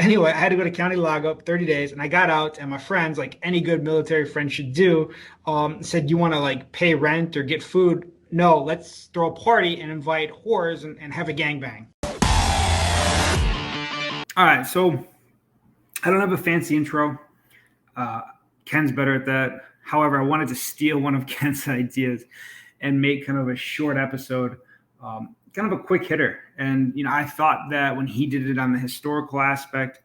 anyway, I had to go to county lockup 30 days, and I got out, and my friends, like any good military friend should do, said, "You want to like pay rent or get food? No, let's throw a party and invite whores and have a gangbang." All right, so I don't have a fancy intro. Ken's better at that. However, I wanted to steal one of Ken's ideas and make kind of a short episode, kind of a quick hitter. And, I thought that when he did it on the historical aspect,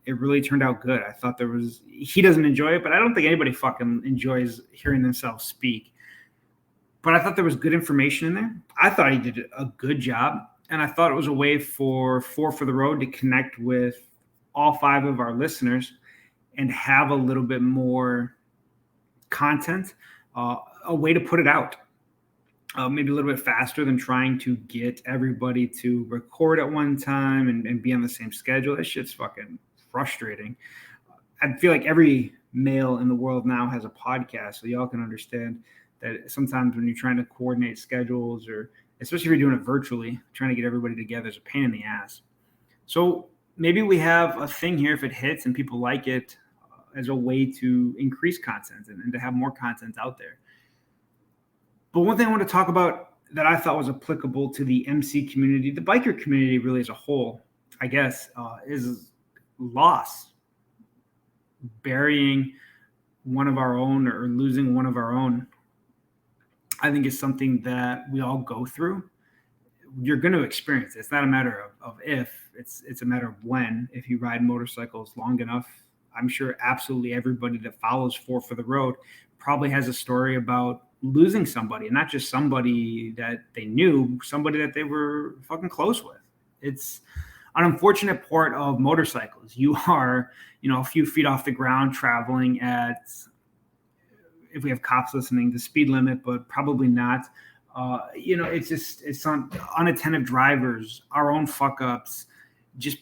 it really turned out good. I thought he doesn't enjoy it, but I don't think anybody fucking enjoys hearing themselves speak. But I thought there was good information in there. I thought he did a good job. And I thought it was a way for the Road to connect with all 5 of our listeners and have a little bit more content, a way to put it out. Maybe a little bit faster than trying to get everybody to record at one time and be on the same schedule. That shit's fucking frustrating. I feel like every male in the world now has a podcast, so y'all can understand that sometimes when you're trying to coordinate schedules, or especially if you're doing it virtually, trying to get everybody together is a pain in the ass. So maybe we have a thing here, if it hits and people like it, as a way to increase content and to have more content out there. But one thing I want to talk about that I thought was applicable to the MC community, the biker community really as a whole, I guess, is loss. Burying one of our own or losing one of our own, I think is something that we all go through. You're going to experience it. It's not a matter of if, it's a matter of when. If you ride motorcycles long enough, I'm sure absolutely everybody that follows for the Road probably has a story about losing somebody, and not just somebody that they knew, somebody that they were fucking close with. It's an unfortunate part of motorcycles. You are, a few feet off the ground traveling at, if we have cops listening, the speed limit, but probably not. It's on unattentive drivers, our own fuck ups, just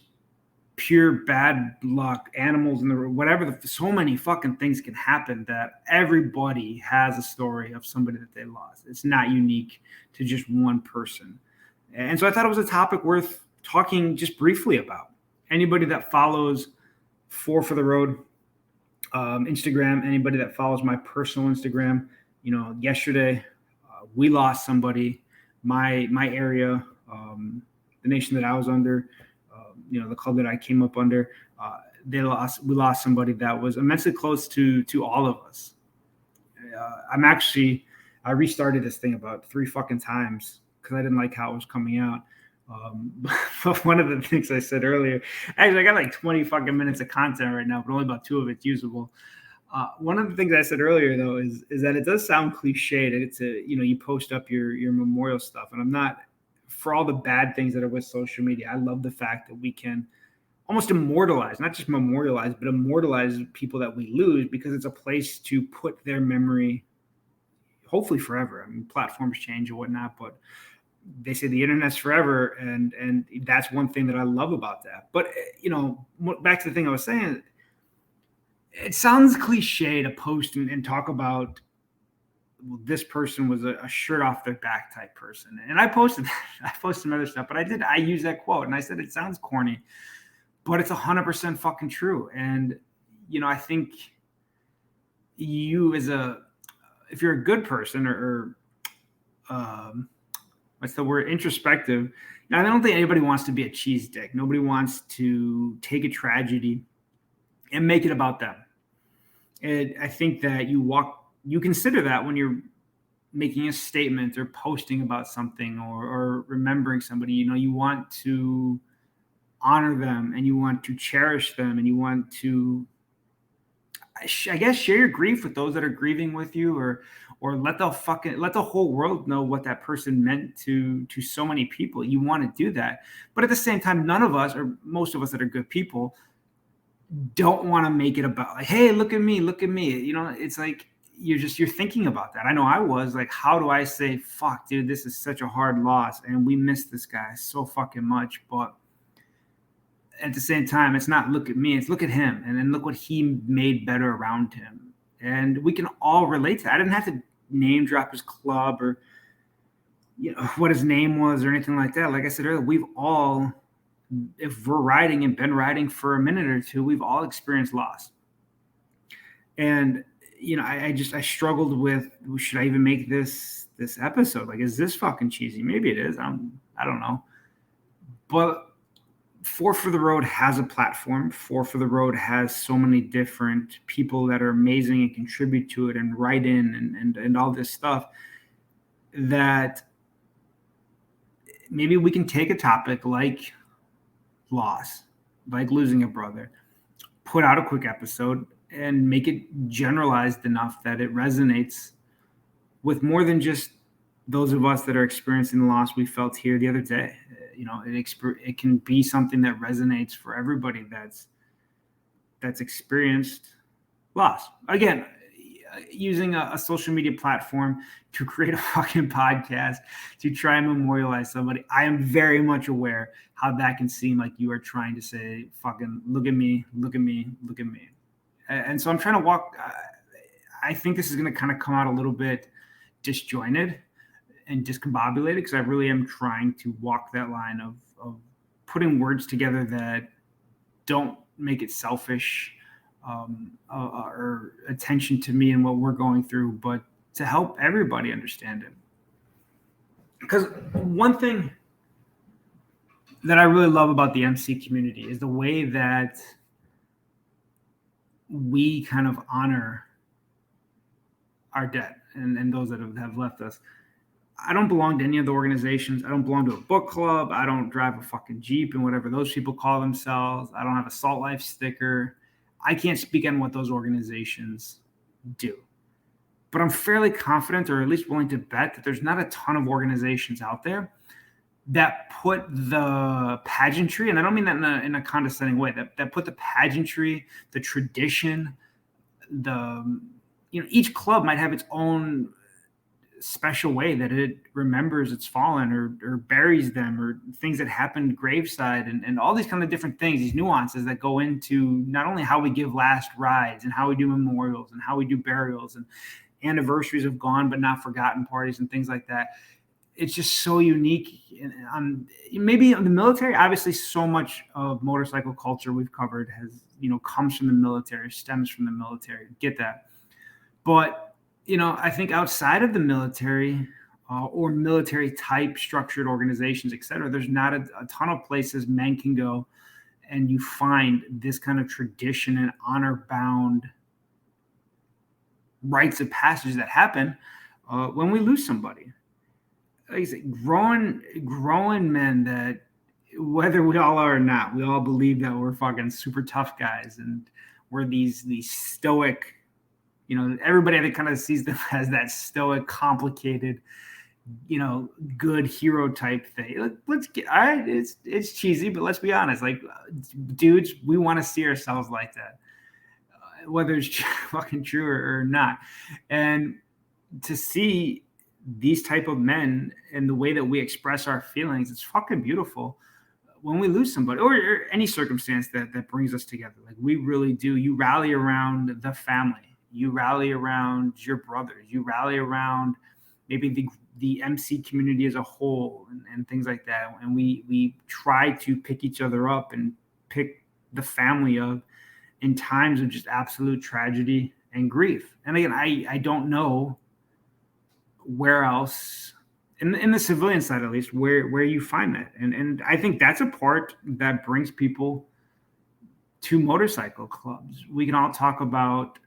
pure bad luck, animals in the road, whatever. So many fucking things can happen that everybody has a story of somebody that they lost. It's not unique to just one person. And so I thought it was a topic worth talking just briefly about. Anybody that follows for the Road Instagram, anybody that follows my personal Instagram, yesterday we lost somebody. My area, the nation that I was under, the club that I came up under, we lost somebody that was immensely close to all of us. I restarted this thing about 3 fucking times because I didn't like how it was coming out. But one of the things I said earlier, actually I got like 20 fucking minutes of content right now, but only about 2 of it's usable. One of the things I said earlier though is that it does sound cliched. It's you post up your memorial stuff, and I'm not, for all the bad things that are with social media, I love the fact that we can almost immortalize, not just memorialize, but immortalize people that we lose, because it's a place to put their memory, hopefully forever. I mean, platforms change and whatnot, but they say the internet's forever, and that's one thing that I love about that. But back to the thing I was saying, it sounds cliche to post and talk about, well, this person was a shirt off their back type person. And I posted some other stuff, but I used that quote, and I said, it sounds corny, but it's 100% fucking true. And, I think you if you're a good person or what's the word, introspective. Now, I don't think anybody wants to be a cheese dick. Nobody wants to take a tragedy and make it about them. And I think that you consider that when you're making a statement or posting about something or remembering somebody. You want to honor them, and you want to cherish them, and you want to, I guess, share your grief with those that are grieving with you, or let the whole world know what that person meant to so many people. You want to do that, but at the same time, none of us, or most of us that are good people, don't want to make it about like, hey, look at me. It's like you're thinking about that. I know I was like, how do I say, fuck, dude, this is such a hard loss, and we miss this guy so fucking much, but at the same time, it's not look at me, it's look at him, and then look what he made better around him. And we can all relate to that. I didn't have to name drop his club or what his name was or anything like that. Like I said earlier, we've all if we're riding and been riding for a minute or two, we've all experienced loss. And I struggled with, should I even make this episode? Like, is this fucking cheesy? Maybe it is. I don't know. But Four for the Road has a platform. Four for the Road has so many different people that are amazing and contribute to it and write in and all this stuff, that maybe we can take a topic like loss, like losing a brother, put out a quick episode and make it generalized enough that it resonates with more than just those of us that are experiencing the loss we felt here the other day. It can be something that resonates for everybody that's experienced loss. Again, using a social media platform to create a fucking podcast to try and memorialize somebody, I am very much aware how that can seem like you are trying to say, fucking look at me, look at me, look at me. And so I'm trying to walk. I think this is going to kind of come out a little bit disjointed and discombobulated, because I really am trying to walk that line of putting words together that don't make it selfish or attention to me and what we're going through, but to help everybody understand it. Because one thing that I really love about the MC community is the way that we kind of honor our dead and those that have left us. I don't belong to any of the organizations. I don't belong to a book club. I don't drive a fucking Jeep and whatever those people call themselves. I don't have a Salt Life sticker. I can't speak on what those organizations do. But I'm fairly confident, or at least willing to bet, that there's not a ton of organizations out there that put the pageantry, and I don't mean that in a condescending way, that put the pageantry, the tradition, each club might have its own special way that it remembers its fallen or buries them, or things that happened graveside, and all these kind of different things, these nuances that go into not only how we give last rides and how we do memorials and how we do burials and anniversaries of gone but not forgotten parties and things like that. It's just so unique. Maybe the military, obviously so much of motorcycle culture we've covered has, comes from the military, stems from the military. Get that. But I think outside of the military or military type structured organizations, et cetera, there's not a ton of places men can go and you find this kind of tradition and honor bound rites of passage that happen when we lose somebody. Like I said, growing men that, whether we all are or not, we all believe that we're fucking super tough guys and we're these stoic, everybody I think kind of sees them as that stoic, complicated, good hero type thing. Let's get, all right, it's cheesy, but let's be honest. Like, dudes, we want to see ourselves like that, whether it's fucking true or not. And to see these type of men and the way that we express our feelings, it's fucking beautiful when we lose somebody or any circumstance that brings us together. Like, we really do. You rally around the family. You rally around your brothers. You rally around maybe the MC community as a whole and things like that. And we try to pick each other up and pick the family up in times of just absolute tragedy and grief. And again, I don't know where else in the civilian side, at least, where you find that. And I think that's a part that brings people to motorcycle clubs. We can all talk about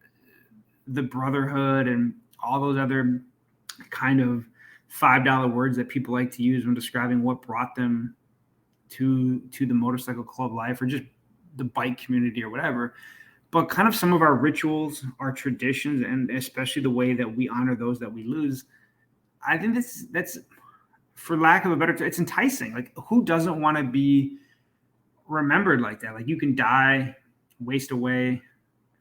the brotherhood and all those other kind of $5 words that people like to use when describing what brought them to the motorcycle club life or just the bike community or whatever. But kind of some of our rituals, our traditions, and especially the way that we honor those that we lose, I think that's for lack of a better term, it's enticing. Like, who doesn't want to be remembered like that? Like, you can die, waste away,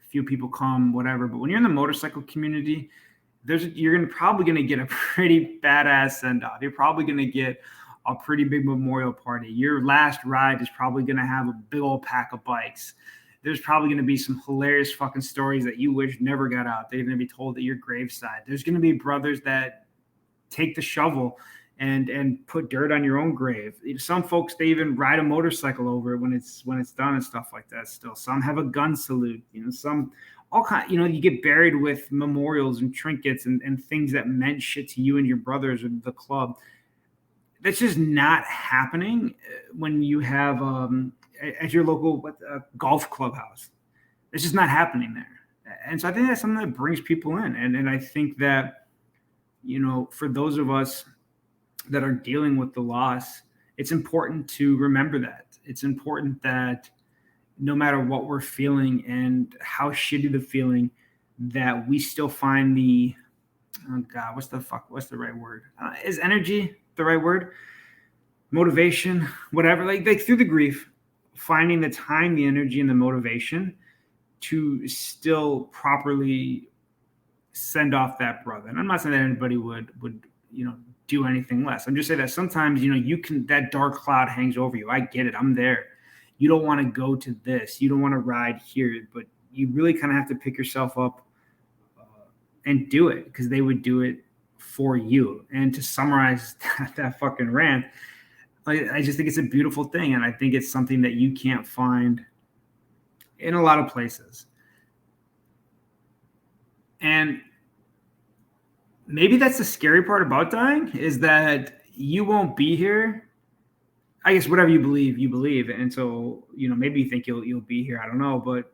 few people come, whatever. But when you're in the motorcycle community, you're probably going to get a pretty badass send off. You're probably going to get a pretty big memorial party. Your last ride is probably going to have a big old pack of bikes. There's probably going to be some hilarious fucking stories that you wish never got out. They're going to be told at your graveside. There's going to be brothers that take the shovel and put dirt on your own grave. Some folks, they even ride a motorcycle over it when it's done and stuff like that. Still, some have a gun salute. Some all kind. You get buried with memorials and trinkets and things that meant shit to you and your brothers or the club. That's just not happening when you have at your local golf clubhouse. It's just not happening there. And so I think that's something that brings people in. And I think that, for those of us that are dealing with the loss, it's important to remember that. It's important that no matter what we're feeling and how shitty the feeling, that we still find what's the right word? Is energy the right word? Motivation, whatever, like through the grief, finding the time, the energy, and the motivation to still properly send off that brother. And I'm not saying that anybody would do anything less. I'm just saying that sometimes, that dark cloud hangs over you. I get it. I'm there. You don't want to go to this. You don't want to ride here, but you really kind of have to pick yourself up and do it, because they would do it for you. And to summarize that fucking rant, I just think it's a beautiful thing. And I think it's something that you can't find in a lot of places. And maybe that's the scary part about dying, is that you won't be here. I guess whatever you believe. And so, maybe you think you'll be here. I don't know. But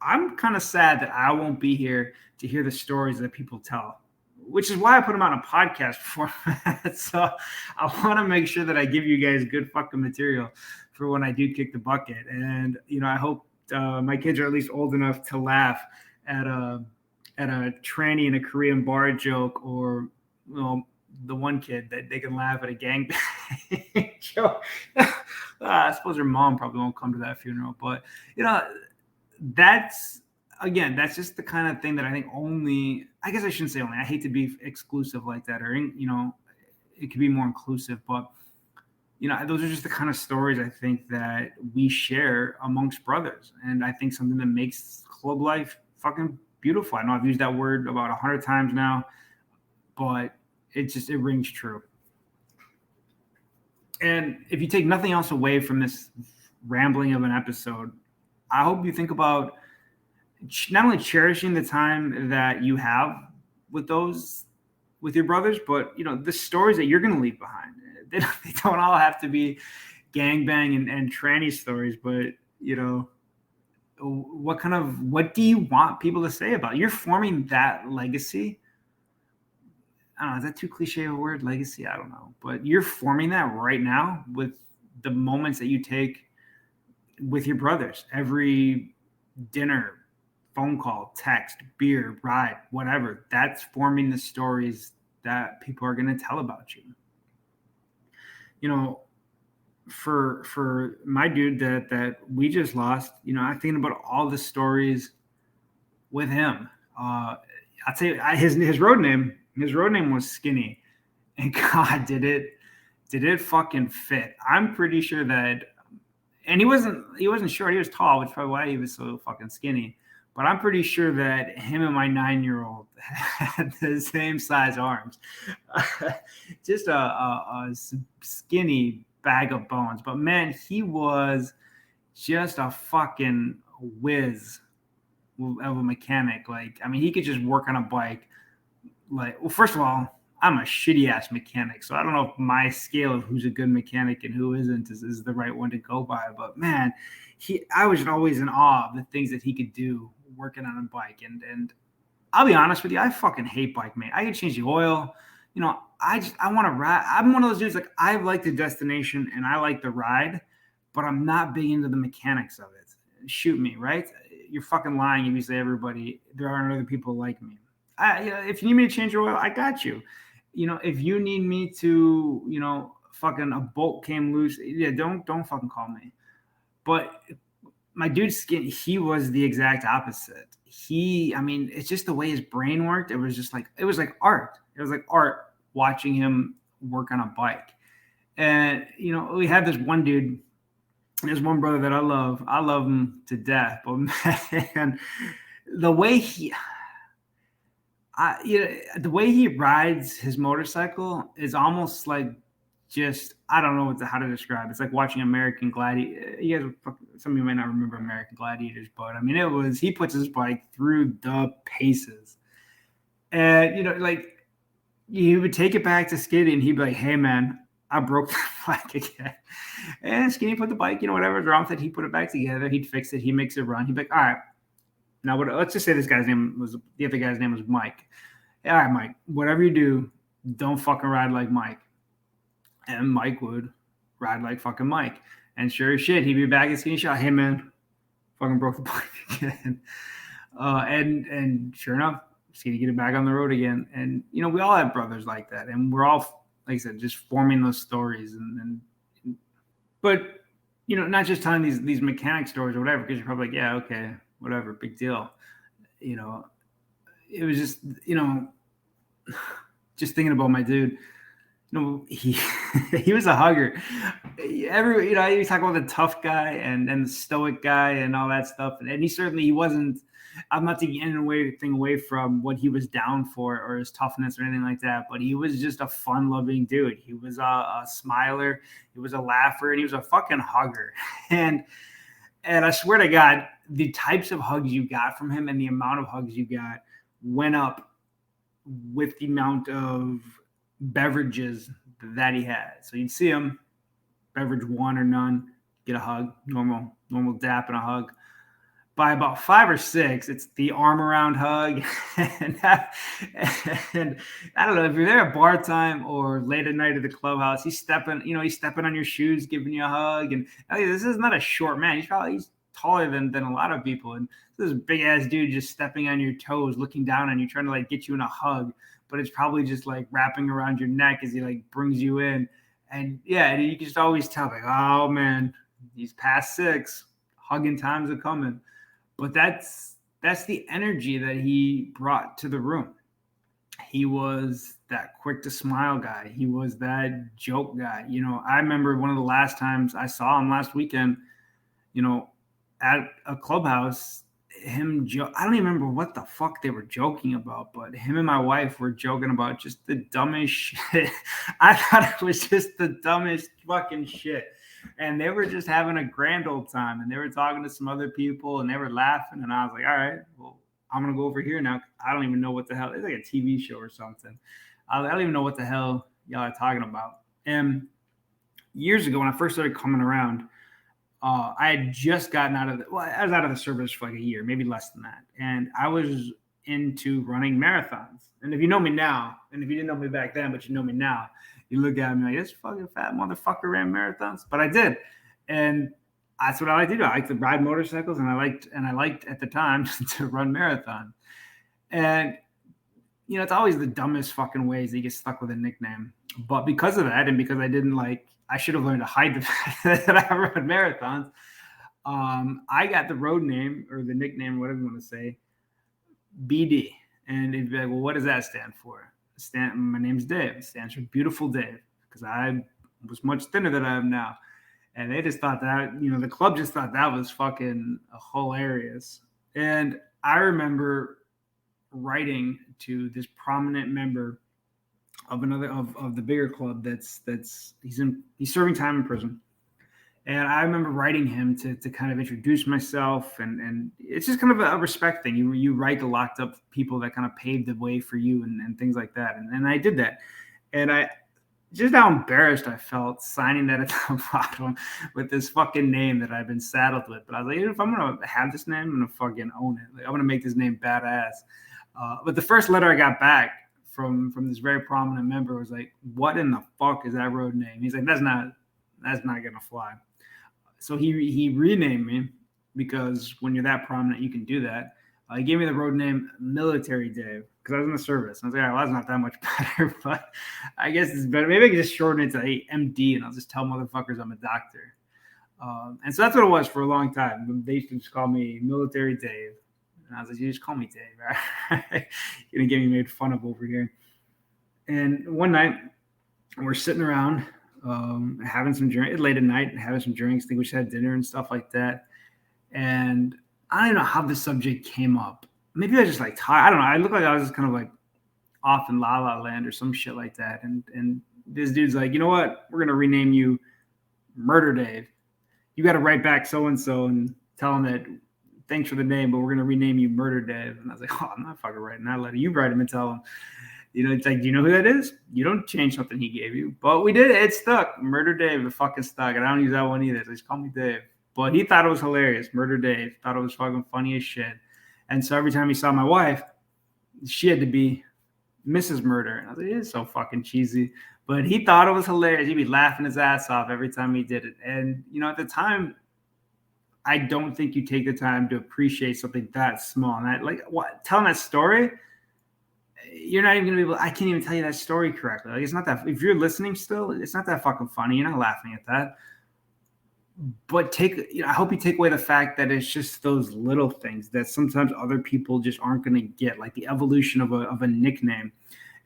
I'm kind of sad that I won't be here to hear the stories that people tell, which is why I put them on a podcast format. So I want to make sure that I give you guys good fucking material for when I do kick the bucket. And, I hope my kids are at least old enough to laugh at a tranny in a Korean bar joke, or, the one kid that they can laugh at a gangbang joke. I suppose her mom probably won't come to that funeral, but, that's just the kind of thing that I think I guess I shouldn't say only, I hate to be exclusive like that, or, it could be more inclusive, but, those are just the kind of stories I think that we share amongst brothers. And I think something that makes club life fucking beautiful. I know I've used that word about 100 times now, but it rings true. And if you take nothing else away from this rambling of an episode, I hope you think about not only cherishing the time that you have with your brothers, but, the stories that you're going to leave behind. They don't all have to be gangbang and tranny stories, but, what do you want people to say about it? You're forming that legacy. I don't know. Is that too cliche a word, legacy? I don't know. But you're forming that right now with the moments that you take with your brothers. Every dinner, phone call, text, beer, ride, whatever. That's forming the stories that people are going to tell about you. For my dude that we just lost, I'm thinking about all the stories with him. I'll tell you, his road name was Skinny, and God, did it fucking fit. I'm pretty sure that, and he wasn't short, he was tall, which is probably why he was so fucking skinny. But I'm pretty sure that him and my 9-year-old had the same size arms. Just a skinny bag of bones. But man, he was just a fucking whiz of a mechanic. He could just work on a bike. First of all, I'm a shitty ass mechanic, so I don't know if my scale of who's a good mechanic and who isn't is the right one to go by. But man, I was always in awe of the things that he could do working on a bike. And I'll be honest with you, I fucking hate bike, mate. I can change the oil. I want to ride. I'm one of those dudes, I like the destination and I like the ride, but I'm not big into the mechanics of it. Shoot me, right? You're fucking lying if you say there aren't other people like me. If you need me to change your oil, I got you. If you need me to, fucking a bolt came loose, yeah, don't fucking call me. But my dude Skin, he was the exact opposite. It's just the way his brain worked. It was like art. It was like art watching him work on a bike. And, we had this one dude, there's one brother that I love him to death, but man, the way The way he rides his motorcycle is almost like just I don't know how to describe. It's like watching American Gladiator. You guys, some of you might not remember American Gladiators, but I mean, he puts his bike through the paces, and like he would take it back to Skinny, and he'd be like, "Hey, man, I broke the bike again." And Skinny put the bike, whatever's wrong with it, he put it back together. He'd fix it. He makes it run. He'd be like, "All right, now let's just say the other guy's name was Mike. All right, Mike, whatever you do, don't fucking ride like Mike." And Mike would ride like fucking Mike. And sure as shit, he'd be back at Skinny Shot. "Hey, man, fucking broke the bike again." And sure enough, Skinny get it back on the road again. And, we all have brothers like that. And we're all, like I said, just forming those stories. But, not just telling these mechanic stories or whatever, because you're probably like, yeah, okay, whatever, big deal. It was just, just thinking about my dude. He he was a hugger. You talk about the tough guy and the stoic guy and all that stuff, and he wasn't. I'm not taking anything away from what he was down for or his toughness or anything like that, but he was just a fun-loving dude. He was a smiler, he was a laugher, and he was a fucking hugger. And I swear to God, the types of hugs you got from him and the amount of hugs you got went up with the amount of beverages that he had. So you'd see him, beverage one or none, get a hug, normal dap and a hug. By about 5 or 6, it's the arm around hug. and I don't know if you're there at bar time or late at night at the clubhouse, he's stepping on your shoes, giving you a hug. And this is not a short man. He's taller than a lot of people. And this big ass dude just stepping on your toes, looking down on you, trying to like get you in a hug. But it's probably just like wrapping around your neck as he like brings you in. And and you can just always tell, like, oh man, he's past 6, hugging times are coming. But that's the energy that he brought to the room. He was that quick to smile guy. He was that joke guy. I remember one of the last times I saw him last weekend, at a clubhouse. I don't even remember what the fuck they were joking about, but him and my wife were joking about just the dumbest shit. I thought it was just the dumbest fucking shit. And they were just having a grand old time, and they were talking to some other people, and they were laughing. And I was like, all right, well, I'm going to go over here now. I don't even know what the hell. It's like a TV show or something. I don't even know what the hell y'all are talking about. And years ago, when I first started coming around, I had just gotten I was out of the service for like a year, maybe less than that. And I was into running marathons. And if you know me now, and if you didn't know me back then, but you know me now, you look at me like, this fucking fat motherfucker ran marathons. But I did. And that's what I like to do. I like to ride motorcycles, and I liked at the time to run marathons. And it's always the dumbest fucking ways that you get stuck with a nickname. But because of that, and because I should have learned to hide the fact that I run marathons. I got the road name, or the nickname, whatever you want to say, BD. And it'd be like, well, what does that stand for? My name's Dave. It stands for Beautiful Dave, because I was much thinner than I am now. And they just thought that, the club just thought that was fucking hilarious. And I remember writing to this prominent member of another of the bigger club he's serving time in prison. And I remember writing him to kind of introduce myself, and it's just kind of a respect thing. You write to locked up people that kind of paved the way for you and things like that. And I did that. And I just how embarrassed I felt signing that at the bottom with this fucking name that I've been saddled with. But I was like, if I'm going to have this name, I'm going to fucking own it. Like, I'm going to make this name badass. But the first letter I got back from this very prominent member was like, what in the fuck is that road name? He's like, that's not gonna fly. So he renamed me, because when you're that prominent, you can do that. He gave me the road name Military Dave, because I was in the service. I was like, all right, well, that's not that much better, but I guess it's better. Maybe I can just shorten it to MD, and I'll just tell motherfuckers I'm a doctor. And so that's what it was for a long time. They used to just call me Military Dave. And I was like, you just call me Dave, right? You're going to get me made fun of over here. And one night, we're sitting around having some drinks, late at night, having some drinks. I think we just had dinner and stuff like that. And I don't know how the subject came up. Maybe I just I don't know. I looked like I was just kind of like off in La La Land or some shit like that. And this dude's like, you know what? We're going to rename you Murder Dave. You got to write back so-and-so and tell him that thanks for the name, but we're going to rename you Murder Dave. And I was like, oh, I'm not fucking writing that letter. You write him and tell him. It's like, do you know who that is? You don't change something he gave you. But we did it. It stuck. Murder Dave, it fucking stuck. And I don't use that one either. So just call me Dave. But he thought it was hilarious. Murder Dave. Thought it was fucking funny as shit. And so every time he saw my wife, she had to be Mrs. Murder. And I was like, it's so fucking cheesy. But he thought it was hilarious. He'd be laughing his ass off every time he did it. And, at the time, I don't think you take the time to appreciate something that small. And telling that story, you're not even going to be able, I can't even tell you that story correctly. Like, it's not that, if you're listening still, it's not that fucking funny. You're not laughing at that. But I hope you take away the fact that it's just those little things that sometimes other people just aren't going to get, like the evolution of a nickname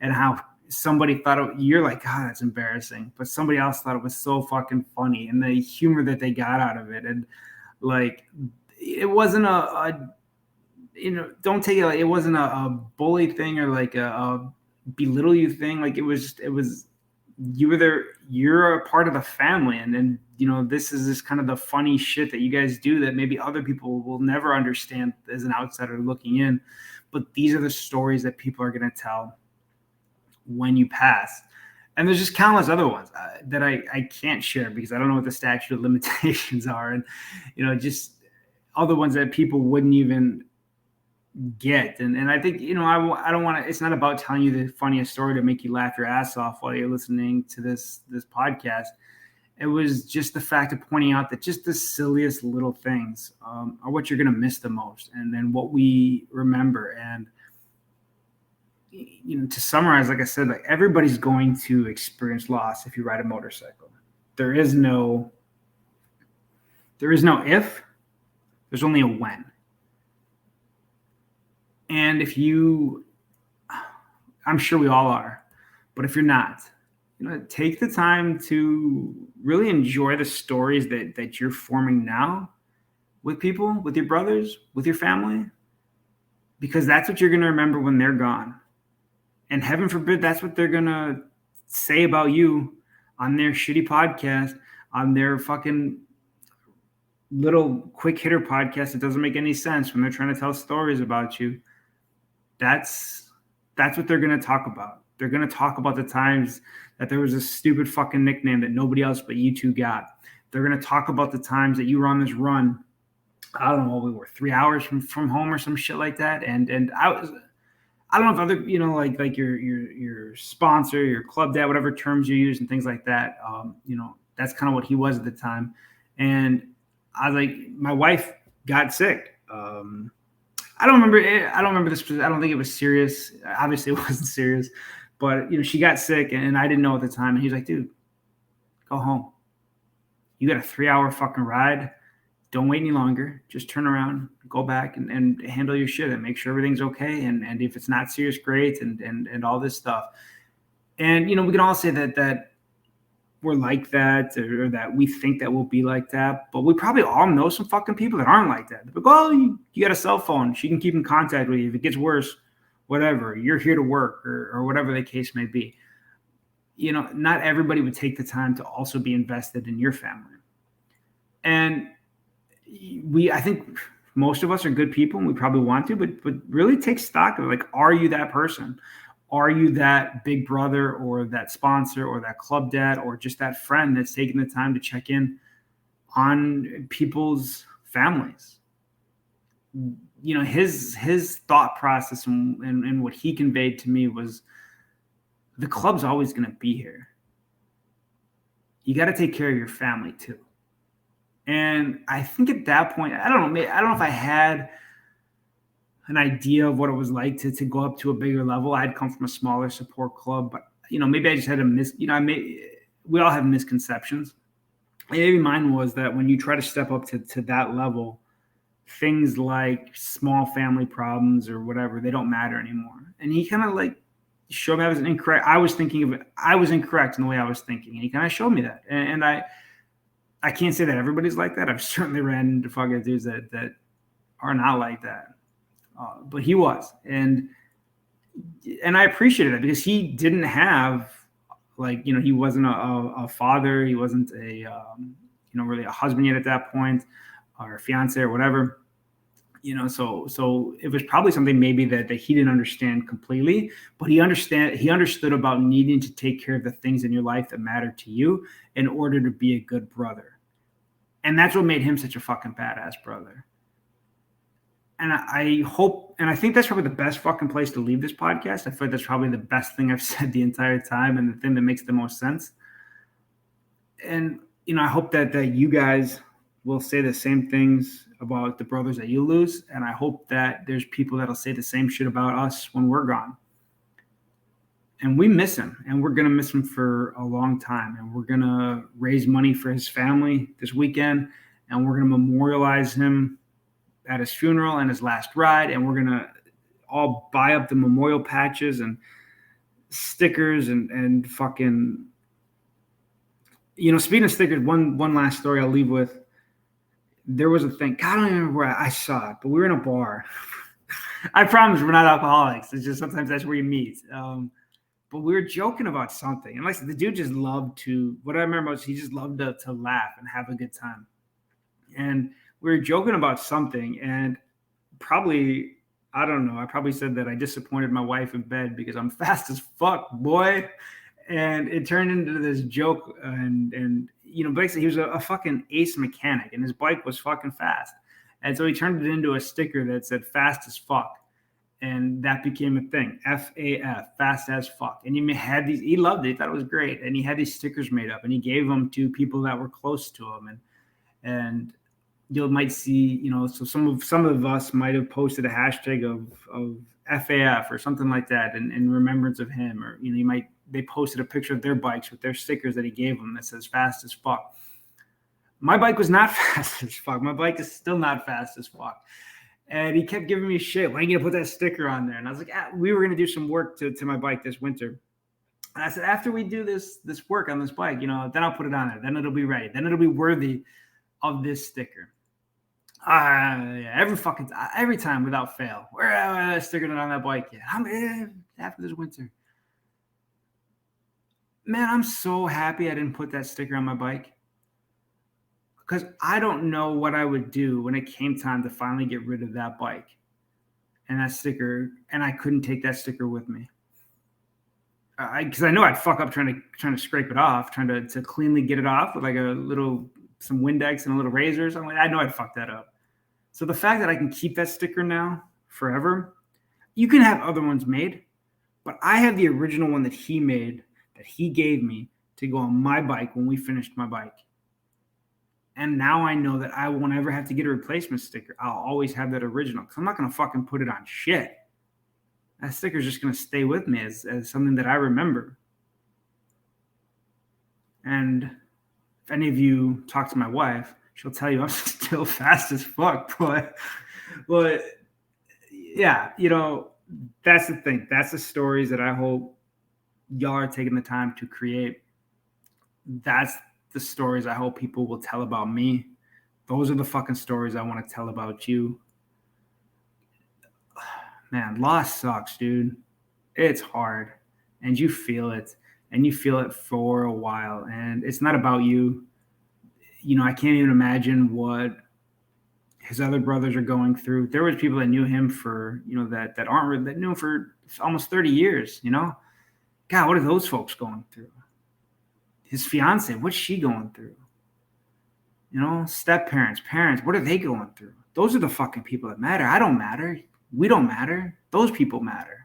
and how somebody thought you're like, God, that's embarrassing. But somebody else thought it was so fucking funny and the humor that they got out of it. And like, it wasn't don't take it like it wasn't a bully thing or like a belittle you thing. Like it was you're a part of the family. And this is just kind of the funny shit that you guys do that maybe other people will never understand as an outsider looking in. But these are the stories that people are going to tell when you pass. And there's just countless other ones that I can't share because I don't know what the statute of limitations are. And, just other ones that people wouldn't even get. And I think, I don't want to, it's not about telling you the funniest story to make you laugh your ass off while you're listening to this podcast. It was just the fact of pointing out that just the silliest little things are what you're going to miss the most. And then what we remember. And, to summarize, like I said, like everybody's going to experience loss if you ride a motorcycle. There is no if, there's only a when. And if I'm sure we all are, but if you're not, take the time to really enjoy the stories that you're forming now with people, with your brothers, with your family, because that's what you're going to remember when they're gone. And heaven forbid, that's what they're going to say about you on their shitty podcast, on their fucking little quick hitter podcast that doesn't make any sense when they're trying to tell stories about you. That's what they're going to talk about. They're going to talk about the times that there was a stupid fucking nickname that nobody else but you two got. They're going to talk about the times that you were on this run. I don't know, we were 3 hours from home or some shit like that. And I don't know if other, like your sponsor, your club dad, whatever terms you use and things like that. That's kind of what he was at the time. And I was like, my wife got sick. I don't remember this. I don't think it was serious. Obviously it wasn't serious, but she got sick and I didn't know at the time. And he was like, dude, go home. You got a 3-hour fucking ride. Don't wait any longer. Just turn around, go back and handle your shit and make sure everything's okay. And if it's not serious, great. And all this stuff. And, we can all say that we're like that or that we think that we'll be like that. But we probably all know some fucking people that aren't like that. But you got a cell phone. She can keep in contact with you. If it gets worse, whatever, you're here to work or whatever the case may be. Not everybody would take the time to also be invested in your family. And I think most of us are good people and we probably want to, but really take stock of like, are you that person? Are you that big brother or that sponsor or that club dad or just that friend that's taking the time to check in on people's families? His thought process and what he conveyed to me was the club's always going to be here. You got to take care of your family too. And I think at that point, I don't know if I had an idea of what it was like to go up to a bigger level. I'd come from a smaller support club, but maybe I just had we all have misconceptions. Maybe mine was that when you try to step up to that level, things like small family problems or whatever, they don't matter anymore. And he kind of like showed me I was incorrect. I was incorrect in the way I was thinking. And he kind of showed me that. And I can't say that everybody's like that. I've certainly ran into fucking dudes that are not like that. But he was. And And I appreciated it because he didn't have, like, he wasn't a father. He wasn't really a husband yet at that point, or a fiance or whatever. So it was probably something maybe that he didn't understand completely, but he understood about needing to take care of the things in your life that matter to you in order to be a good brother. And that's what made him such a fucking badass brother. And I hope, and I think that's probably the best fucking place to leave this podcast. I feel like that's probably the best thing I've said the entire time, and the thing that makes the most sense. And, I hope that you guys will say the same things about the brothers that you lose. And I hope that there's people that'll say the same shit about us when we're gone. And we miss him, and we're going to miss him for a long time. And we're going to raise money for his family this weekend, and we're going to memorialize him at his funeral and his last ride, and we're gonna all buy up the memorial patches and stickers and fucking, speaking of stickers, one last story I'll leave with. There was a thing, God, I don't remember where I saw it, but we were in a bar. I promise we're not alcoholics. It's just sometimes that's where you meet. But we were joking about something, and like I said, the dude just loved to. What I remember was he just loved to laugh and have a good time, and we were joking about something, and probably, I don't know, I probably said that I disappointed my wife in bed because I'm fast as fuck, boy. And it turned into this joke, and basically he was a fucking ace mechanic, and his bike was fucking fast. And so he turned it into a sticker that said fast as fuck. And that became a thing, FAF, fast as fuck. And he loved it, he thought it was great. And he had these stickers made up, and he gave them to people that were close to him. And you might see, so some of us might have posted a hashtag of FAF or something like that in remembrance of him, or they posted a picture of their bikes with their stickers that he gave them that says fast as fuck. My bike was not fast as fuck. My bike is still not fast as fuck. And he kept giving me shit. Why are you gonna put that sticker on there? And I was like, we were gonna do some work to my bike this winter. And I said, after we do this work on this bike, then I'll put it on there. Then it'll be ready. Then it'll be worthy of this sticker. Every time without fail. We're sticking it on that bike yet. After this winter. Man, I'm so happy I didn't put that sticker on my bike. Because I don't know what I would do when it came time to finally get rid of that bike and that sticker, and I couldn't take that sticker with me. Because I know I'd fuck up trying to scrape it off, trying to cleanly get it off with like some Windex and a little razor or something. I know I'd fuck that up. So the fact that I can keep that sticker now forever, you can have other ones made, but I have the original one that he made, that he gave me to go on my bike when we finished my bike. And now I know that I won't ever have to get a replacement sticker. I'll always have that original, because I'm not going to fucking put it on shit. That sticker's just going to stay with me as something that I remember. And if any of you talk to my wife, she'll tell you I'm still fast as fuck. But yeah, that's the thing. That's the stories that I hope y'all are taking the time to create. That's the stories I hope people will tell about me. Those are the fucking stories I want to tell about you. Man, loss sucks, dude. It's hard. And you feel it. And you feel it for a while. And it's not about you. I can't even imagine what his other brothers are going through. There was people that knew him for, that knew him for almost 30 years, God, what are those folks going through? His fiance, what's she going through? Step parents, what are they going through? Those are the fucking people that matter. I don't matter. We don't matter. Those people matter.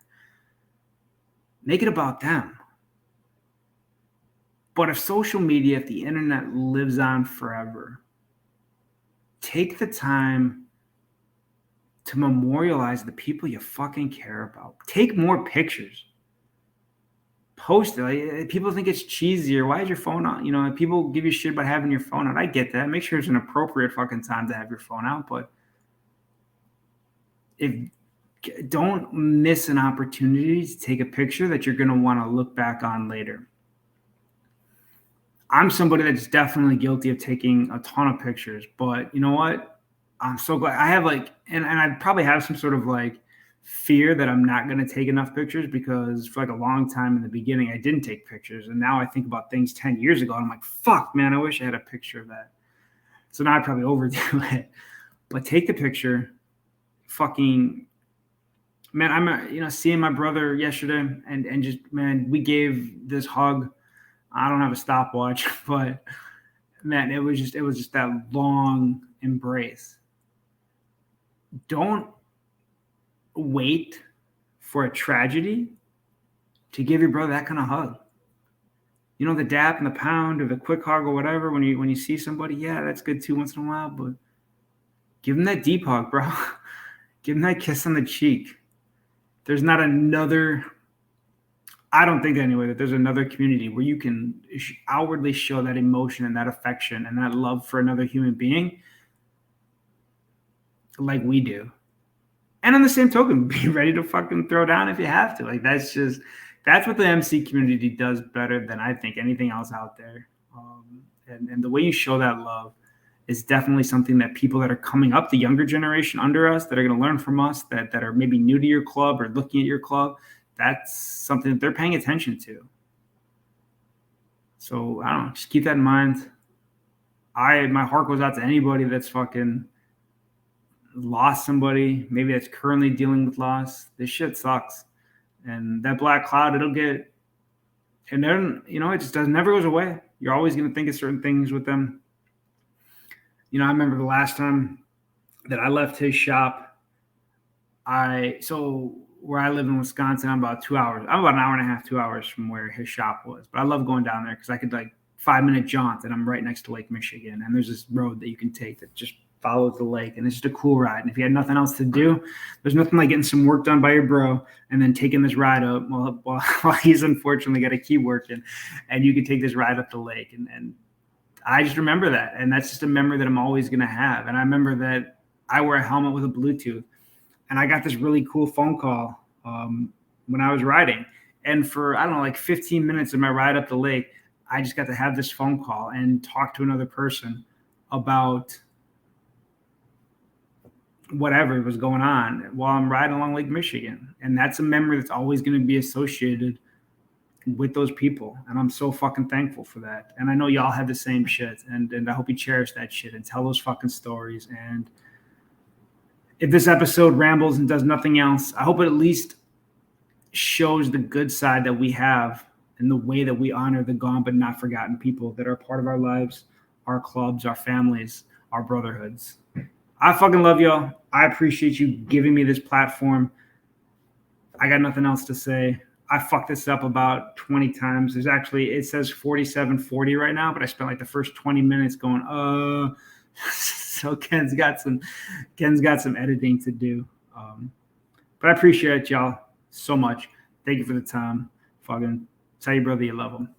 Make it about them. But if social media, if the internet lives on forever, take the time to memorialize the people you fucking care about. Take more pictures. Post it. Like, people think it's cheesy, or why is your phone on? People give you shit about having your phone out. I get that. Make sure it's an appropriate fucking time to have your phone out, but don't miss an opportunity to take a picture that you're going to want to look back on later. I'm somebody that's definitely guilty of taking a ton of pictures, but you know what? I'm so glad I have and I probably have some sort of fear that I'm not going to take enough pictures, because for like a long time in the beginning, I didn't take pictures. And now I think about things 10 years ago and I'm like, fuck, man, I wish I had a picture of that. So now I probably overdo it. But take the picture. Fucking, man, I'm seeing my brother yesterday and just, man, we gave this hug. I don't have a stopwatch, but man, it was just that long embrace. Don't wait for a tragedy to give your brother that kind of hug. You know, the dap and the pound or the quick hug or whatever, when you see somebody, yeah, that's good too once in a while, but give them that deep hug, bro. Give them that kiss on the cheek. There's not another, I don't think anyway, that there's another community where you can outwardly show that emotion and that affection and that love for another human being like we do. And on the same token, be ready to fucking throw down if you have to. Like, that's what the MC community does better than I think anything else out there. And the way you show that love is definitely something that people that are coming up, the younger generation under us, that are going to learn from us, that are maybe new to your club or looking at your club, that's something that they're paying attention to. So I don't know, just keep that in mind. My heart goes out to anybody that's fucking lost somebody, maybe that's currently dealing with loss. This shit sucks. And that black cloud, it'll get, and then, it just never goes away. You're always going to think of certain things with them. I remember the last time that I left his shop, so where I live in Wisconsin, I'm about 2 hours. I'm about an hour and a half, 2 hours from where his shop was. But I love going down there because I could 5-minute jaunt, and I'm right next to Lake Michigan. And there's this road that you can take that just follows the lake, and it's just a cool ride. And if you had nothing else to do, there's nothing like getting some work done by your bro and then taking this ride up while he's unfortunately got to keep working, and you can take this ride up the lake. And I just remember that, and that's just a memory that I'm always going to have. And I remember that I wear a helmet with a Bluetooth, and I got this really cool phone call when I was riding. And for, 15 minutes of my ride up the lake, I just got to have this phone call and talk to another person about whatever was going on while I'm riding along Lake Michigan. And that's a memory that's always going to be associated with those people. And I'm so fucking thankful for that. And I know y'all have the same shit. And I hope you cherish that shit and tell those fucking stories. And if this episode rambles and does nothing else, I hope it at least shows the good side that we have and the way that we honor the gone but not forgotten people that are part of our lives, our clubs, our families, our brotherhoods. I fucking love y'all. I appreciate you giving me this platform. I got nothing else to say. I fucked this up about 20 times. It says 47:40 right now, but I spent the first 20 minutes going, so Ken's got some editing to do. But I appreciate y'all so much. Thank you for the time. Fucking tell your brother you love him.